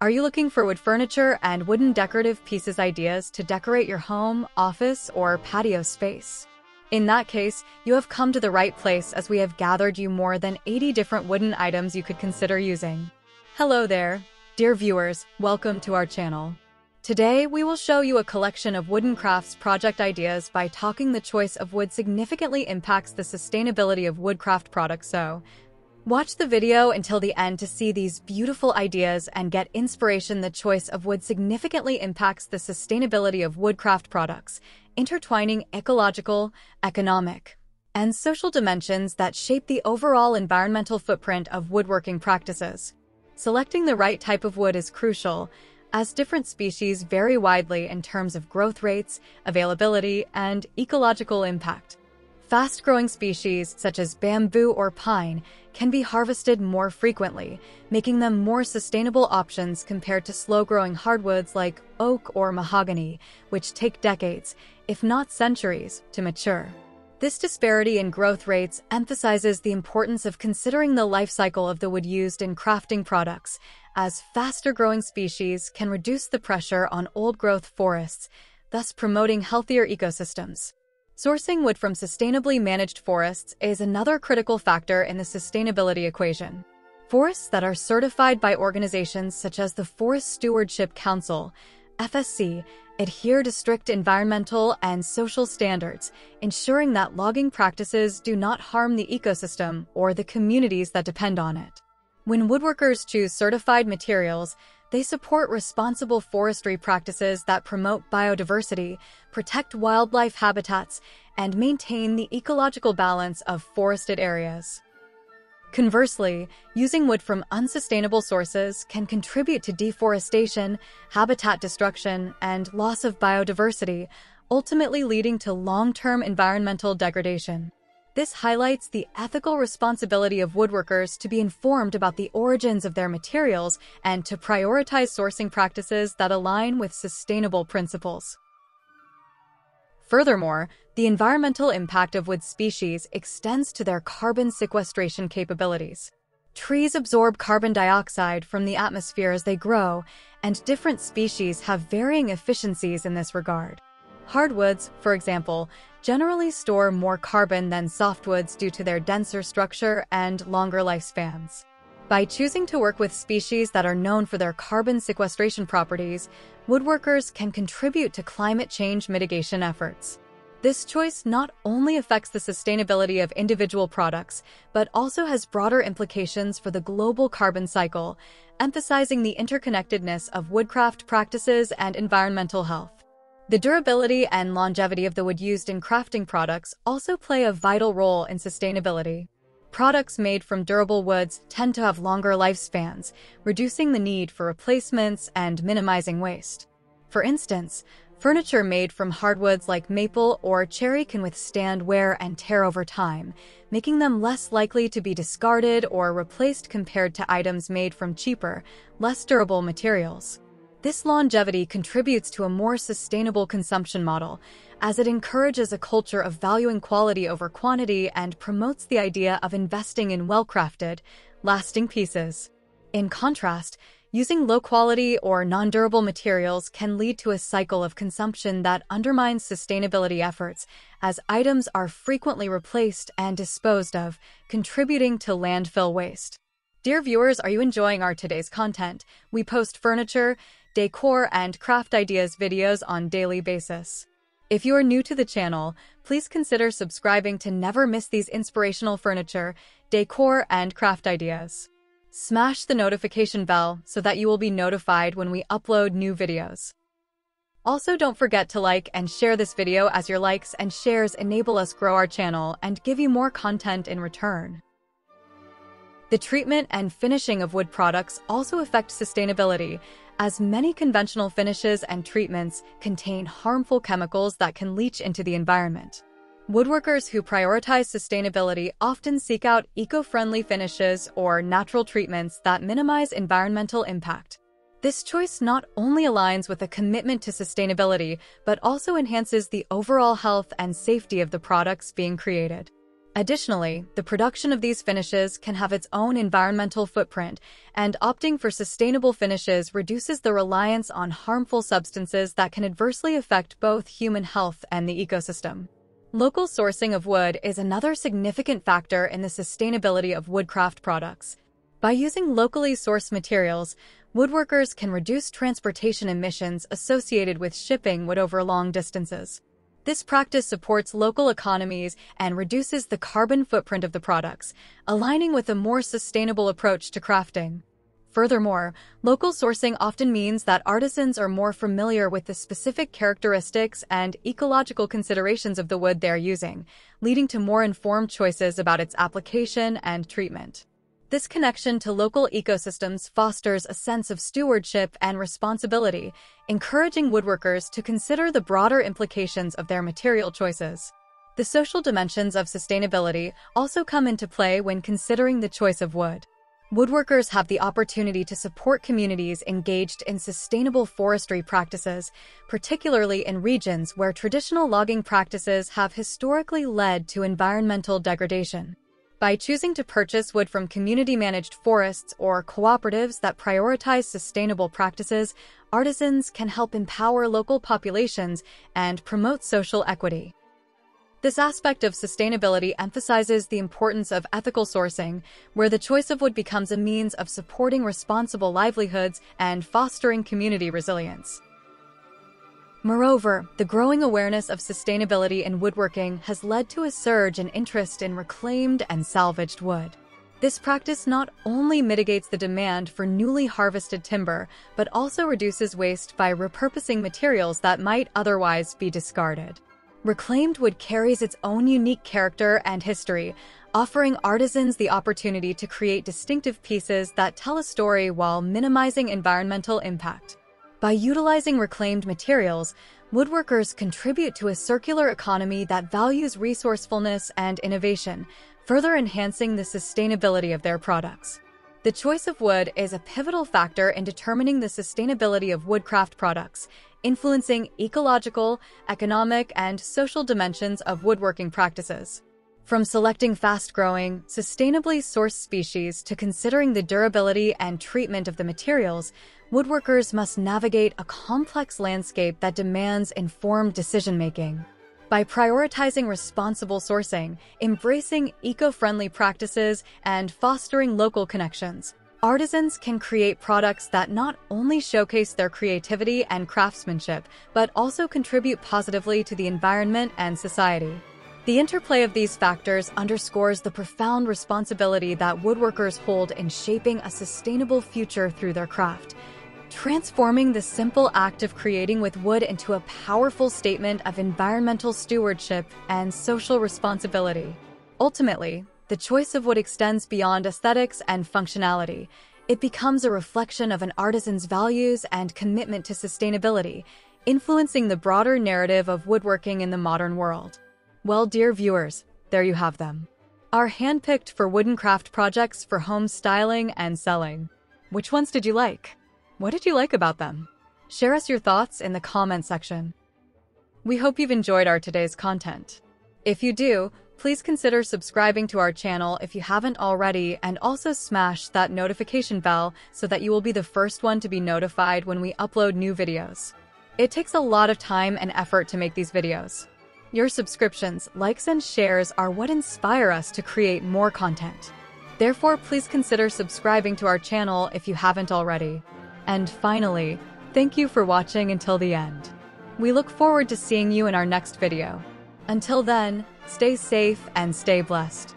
Are you looking for wood furniture and wooden decorative pieces ideas to decorate your home, office, or patio space? In that case, you have come to the right place as we have gathered you more than 80 different wooden items you could consider using. Hello there, dear viewers, welcome to our channel. Today, we will show you a collection of wooden crafts project ideas by talking the choice of wood significantly impacts the sustainability of woodcraft products. So, watch the video until the end to see these beautiful ideas and get inspiration. The choice of wood significantly impacts the sustainability of woodcraft products, intertwining ecological, economic, and social dimensions that shape the overall environmental footprint of woodworking practices. Selecting the right type of wood is crucial, as different species vary widely in terms of growth rates, availability, and ecological impact. Fast-growing species such as bamboo or pine can be harvested more frequently, making them more sustainable options compared to slow-growing hardwoods like oak or mahogany, which take decades, if not centuries, to mature. This disparity in growth rates emphasizes the importance of considering the life cycle of the wood used in crafting products, as faster-growing species can reduce the pressure on old-growth forests, thus promoting healthier ecosystems. Sourcing wood from sustainably managed forests is another critical factor in the sustainability equation. Forests that are certified by organizations such as the Forest Stewardship Council, FSC, adhere to strict environmental and social standards, ensuring that logging practices do not harm the ecosystem or the communities that depend on it. When woodworkers choose certified materials, they support responsible forestry practices that promote biodiversity, protect wildlife habitats, and maintain the ecological balance of forested areas. Conversely, using wood from unsustainable sources can contribute to deforestation, habitat destruction, and loss of biodiversity, ultimately leading to long-term environmental degradation. This highlights the ethical responsibility of woodworkers to be informed about the origins of their materials and to prioritize sourcing practices that align with sustainable principles. Furthermore, the environmental impact of wood species extends to their carbon sequestration capabilities. Trees absorb carbon dioxide from the atmosphere as they grow, and different species have varying efficiencies in this regard. Hardwoods, for example, generally store more carbon than softwoods due to their denser structure and longer lifespans. By choosing to work with species that are known for their carbon sequestration properties, woodworkers can contribute to climate change mitigation efforts. This choice not only affects the sustainability of individual products, but also has broader implications for the global carbon cycle, emphasizing the interconnectedness of woodcraft practices and environmental health. The durability and longevity of the wood used in crafting products also play a vital role in sustainability. Products made from durable woods tend to have longer lifespans, reducing the need for replacements and minimizing waste. For instance, furniture made from hardwoods like maple or cherry can withstand wear and tear over time, making them less likely to be discarded or replaced compared to items made from cheaper, less durable materials. This longevity contributes to a more sustainable consumption model, as it encourages a culture of valuing quality over quantity and promotes the idea of investing in well-crafted, lasting pieces. In contrast, using low-quality or non-durable materials can lead to a cycle of consumption that undermines sustainability efforts, as items are frequently replaced and disposed of, contributing to landfill waste. Dear viewers, are you enjoying our today's content? We post furniture, decor, and craft ideas videos on a daily basis. If you are new to the channel, please consider subscribing to never miss these inspirational furniture, decor, and craft ideas. Smash the notification bell so that you will be notified when we upload new videos. Also, don't forget to like and share this video, as your likes and shares enable us grow our channel and give you more content in return. The treatment and finishing of wood products also affect sustainability, as many conventional finishes and treatments contain harmful chemicals that can leach into the environment. Woodworkers who prioritize sustainability often seek out eco-friendly finishes or natural treatments that minimize environmental impact. This choice not only aligns with a commitment to sustainability, but also enhances the overall health and safety of the products being created. Additionally, the production of these finishes can have its own environmental footprint, and opting for sustainable finishes reduces the reliance on harmful substances that can adversely affect both human health and the ecosystem. Local sourcing of wood is another significant factor in the sustainability of woodcraft products. By using locally sourced materials, woodworkers can reduce transportation emissions associated with shipping wood over long distances. This practice supports local economies and reduces the carbon footprint of the products, aligning with a more sustainable approach to crafting. Furthermore, local sourcing often means that artisans are more familiar with the specific characteristics and ecological considerations of the wood they are using, leading to more informed choices about its application and treatment. This connection to local ecosystems fosters a sense of stewardship and responsibility, encouraging woodworkers to consider the broader implications of their material choices. The social dimensions of sustainability also come into play when considering the choice of wood. Woodworkers have the opportunity to support communities engaged in sustainable forestry practices, particularly in regions where traditional logging practices have historically led to environmental degradation. By choosing to purchase wood from community-managed forests or cooperatives that prioritize sustainable practices, artisans can help empower local populations and promote social equity. This aspect of sustainability emphasizes the importance of ethical sourcing, where the choice of wood becomes a means of supporting responsible livelihoods and fostering community resilience. Moreover, the growing awareness of sustainability in woodworking has led to a surge in interest in reclaimed and salvaged wood. This practice not only mitigates the demand for newly harvested timber, but also reduces waste by repurposing materials that might otherwise be discarded. Reclaimed wood carries its own unique character and history, offering artisans the opportunity to create distinctive pieces that tell a story while minimizing environmental impact. By utilizing reclaimed materials, woodworkers contribute to a circular economy that values resourcefulness and innovation, further enhancing the sustainability of their products. The choice of wood is a pivotal factor in determining the sustainability of woodcraft products, influencing ecological, economic, and social dimensions of woodworking practices. From selecting fast-growing, sustainably sourced species to considering the durability and treatment of the materials, woodworkers must navigate a complex landscape that demands informed decision-making. By prioritizing responsible sourcing, embracing eco-friendly practices, and fostering local connections, artisans can create products that not only showcase their creativity and craftsmanship, but also contribute positively to the environment and society. The interplay of these factors underscores the profound responsibility that woodworkers hold in shaping a sustainable future through their craft, transforming the simple act of creating with wood into a powerful statement of environmental stewardship and social responsibility. Ultimately, the choice of wood extends beyond aesthetics and functionality. It becomes a reflection of an artisan's values and commitment to sustainability, influencing the broader narrative of woodworking in the modern world. Well, dear viewers, there you have them. Our handpicked for wooden craft projects for home styling and selling. Which ones did you like? What did you like about them? Share us your thoughts in the comment section. We hope you've enjoyed our today's content. If you do, please consider subscribing to our channel if you haven't already, and also smash that notification bell so that you will be the first one to be notified when we upload new videos. It takes a lot of time and effort to make these videos. Your subscriptions, likes, and shares are what inspire us to create more content. Therefore, please consider subscribing to our channel if you haven't already. And finally, thank you for watching until the end. We look forward to seeing you in our next video. Until then, stay safe and stay blessed.